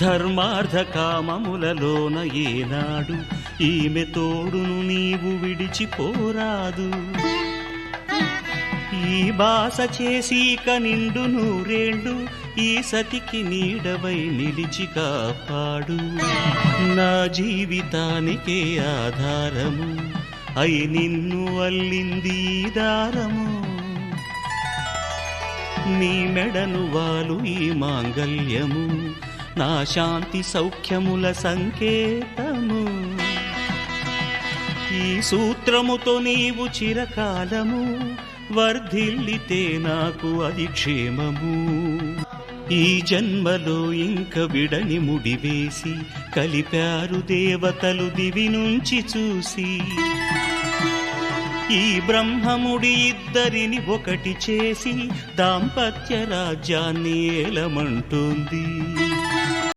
ధర్మార్థ కామములలోన ఏనాడు ఈమె తోడును నీవు విడిచిపోరాదు. ఈ బాస చేసీక నిండు నూరేళ్ళు ఈ సతికి నీడవై నిలిచి కాపాడు. నా జీవితానికే ఆధారము అయి నిన్ను అల్లింది దారము. నీ మెడను వాలు ఈ మాంగల్యము నా శాంతి సౌఖ్యముల సంకేతము. ఈ సూత్రముతో నీవు చిరకాలము వర్ధిల్లితే నాకు అది క్షేమము. ఈ జన్మలో ఇంక విడని ముడివేసి కలిపారు దేవతలు దివి నుంచి చూసి. ఈ బ్రహ్మముడి ఇద్దరిని ఒకటి చేసి దాంపత్య రాజ్యాన్ని ఏలమంటోంది.